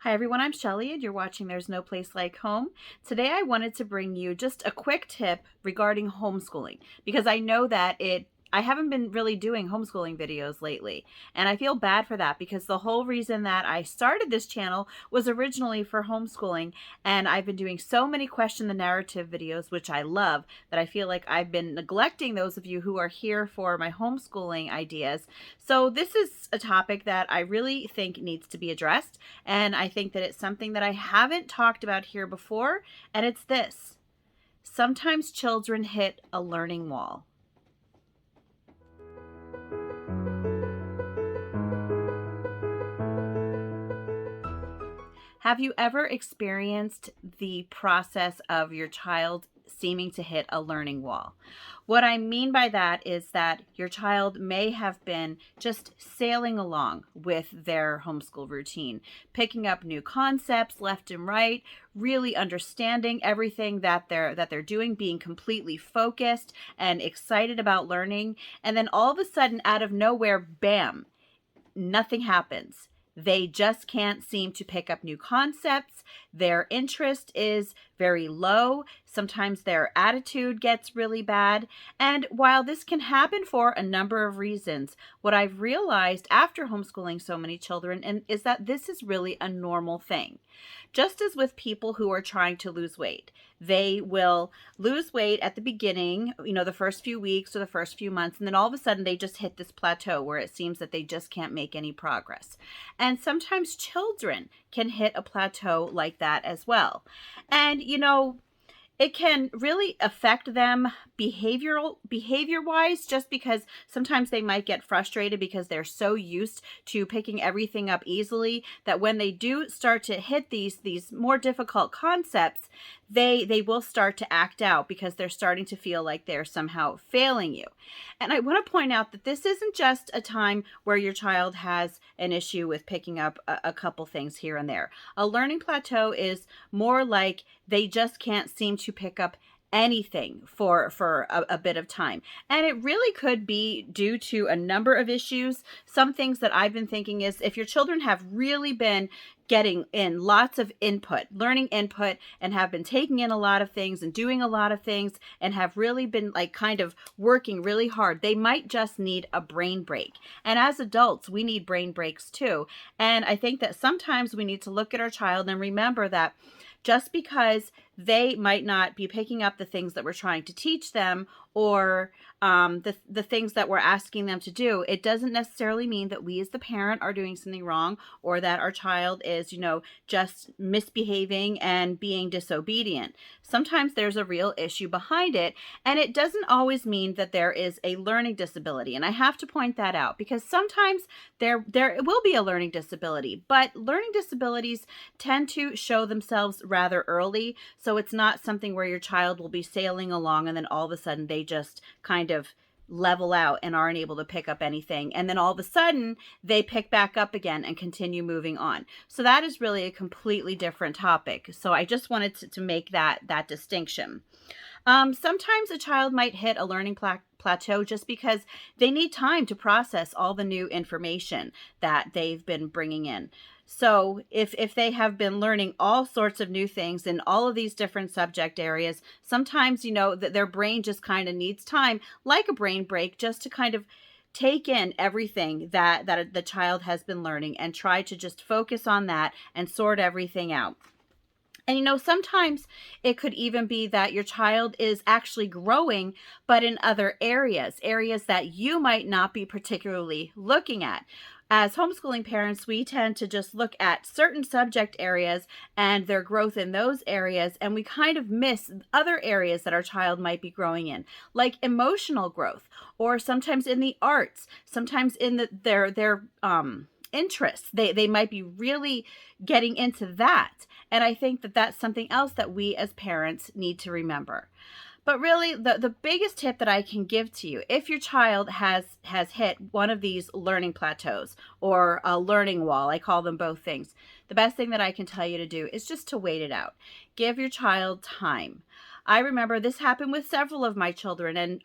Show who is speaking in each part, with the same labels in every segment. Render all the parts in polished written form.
Speaker 1: Hi everyone, I'm Shelly and you're watching There's No Place Like Home. Today I wanted to bring you just a quick tip regarding homeschooling because I know that I haven't been really doing homeschooling videos lately, and I feel bad for that because the whole reason that I started this channel was originally for homeschooling, and I've been doing so many question the narrative videos, which I love, that I feel like I've been neglecting those of you who are here for my homeschooling ideas. So this is a topic that I really think needs to be addressed, and I think that it's something that I haven't talked about here before, and it's this. Sometimes children hit a learning wall. Have you ever experienced the process of your child seeming to hit a learning wall? What I mean by that is that your child may have been just sailing along with their homeschool routine, picking up new concepts left and right, really understanding everything that they're doing, being completely focused and excited about learning, and then all of a sudden out of nowhere, bam, nothing happens. They just can't seem to pick up new concepts. Their interest is very low. Sometimes their attitude gets really bad. And while this can happen for a number of reasons, what I've realized after homeschooling so many children is that this is really a normal thing. Just as with people who are trying to lose weight, they will lose weight at the beginning, the first few weeks or the first few months, and then all of a sudden they just hit this plateau where it seems that they just can't make any progress. And sometimes children can hit a plateau like that as well. And it can really affect them behavior wise, just because sometimes they might get frustrated because they're so used to picking everything up easily that when they do start to hit these more difficult concepts, they will start to act out because they're starting to feel like they're somehow failing you. And I want to point out that this isn't just a time where your child has an issue with picking up a couple things here and there. A learning plateau is more like they just can't seem to pick up anything for a bit of time. And it really could be due to a number of issues. Some things that I've been thinking is if your children have really been getting in lots of input, learning input, and have been taking in a lot of things and doing a lot of things and have really been like kind of working really hard, they might just need a brain break. And as adults, we need brain breaks too. And I think that sometimes we need to look at our child and remember that just because they might not be picking up the things that we're trying to teach them, or the things that we're asking them to do, it doesn't necessarily mean that we as the parent are doing something wrong, or that our child is, just misbehaving and being disobedient. Sometimes there's a real issue behind it, and it doesn't always mean that there is a learning disability. And I have to point that out because sometimes there will be a learning disability, but learning disabilities tend to show themselves rather early. So it's not something where your child will be sailing along and then all of a sudden they just kind of level out and aren't able to pick up anything. And then all of a sudden they pick back up again and continue moving on. So that is really a completely different topic. So I just wanted to make that distinction. Sometimes a child might hit a learning plateau just because they need time to process all the new information that they've been bringing in. So if they have been learning all sorts of new things in all of these different subject areas, sometimes, that their brain just kind of needs time, like a brain break, just to kind of take in everything that the child has been learning and try to just focus on that and sort everything out. And sometimes it could even be that your child is actually growing, but in other areas that you might not be particularly looking at. As homeschooling parents, we tend to just look at certain subject areas and their growth in those areas, and we kind of miss other areas that our child might be growing in, like emotional growth, or sometimes in the arts, sometimes in their interests. They might be really getting into that. And I think that that's something else that we as parents need to remember. But really, the biggest tip that I can give to you, if your child has hit one of these learning plateaus or a learning wall, I call them both things, the best thing that I can tell you to do is just to wait it out. Give your child time. I remember this happened with several of my children, and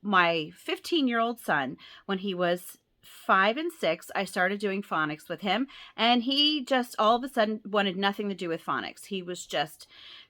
Speaker 1: my 15-year-old son, when he was 5 and 6, I started doing phonics with him, and he just all of a sudden wanted nothing to do with phonics. He was just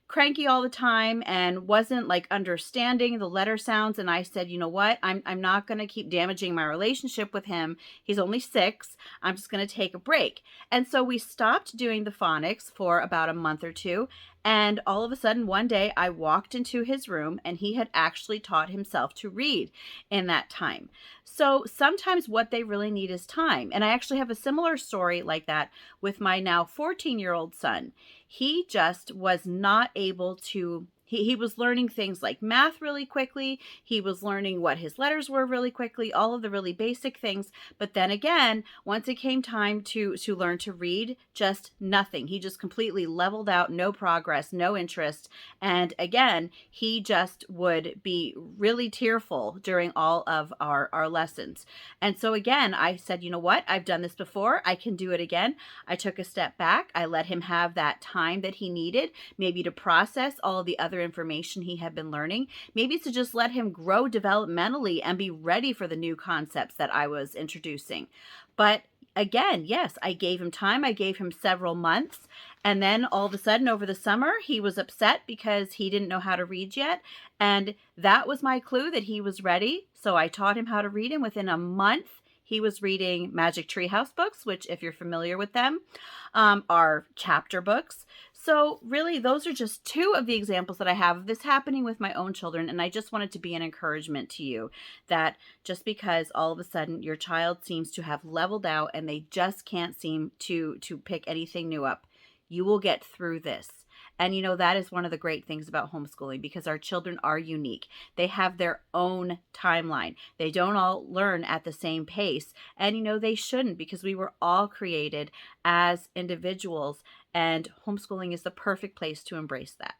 Speaker 1: cranky all the time and wasn't like understanding the letter sounds. And I said, you know what? I'm not going to keep damaging my relationship with him. He's only 6. I'm just going to take a break. And so we stopped doing the phonics for about a month or two. And all of a sudden, one day I walked into his room and he had actually taught himself to read in that time. So sometimes what they really need is time. And I actually have a similar story like that with my now 14-year-old son. He just was not able to. He was learning things like math really quickly. He was learning what his letters were really quickly, all of the really basic things. But then again, once it came time to learn to read, just nothing. He just completely leveled out, no progress, no interest. And again, he just would be really tearful during all of our lessons. And so again, I said, you know what? I've done this before. I can do it again. I took a step back. I let him have that time that he needed, maybe to process all of the other information he had been learning, maybe to just let him grow developmentally and be ready for the new concepts that I was introducing. But again, yes, I gave him time. I gave him several months. And then all of a sudden over the summer, he was upset because he didn't know how to read yet. And that was my clue that he was ready. So I taught him how to read, and within a month, he was reading Magic Treehouse books, which, if you're familiar with them, are chapter books. So really, those are just 2 of the examples that I have of this happening with my own children. And I just wanted to be an encouragement to you that just because all of a sudden your child seems to have leveled out and they just can't seem to pick anything new up, you will get through this. And you know, that is one of the great things about homeschooling, because our children are unique. They have their own timeline. They don't all learn at the same pace. And you know, they shouldn't, because we were all created as individuals, and homeschooling is the perfect place to embrace that.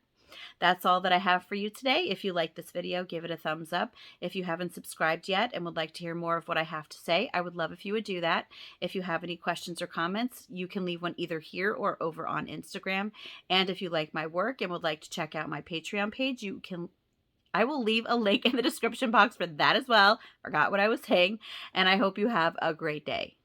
Speaker 1: That's all that I have for you today. If you like this video, give it a thumbs up. If you haven't subscribed yet and would like to hear more of what I have to say, I would love if you would do that. If you have any questions or comments, you can leave one either here or over on Instagram. And if you like my work and would like to check out my Patreon page, I will leave a link in the description box for that as well. Forgot what I was saying. And I hope you have a great day.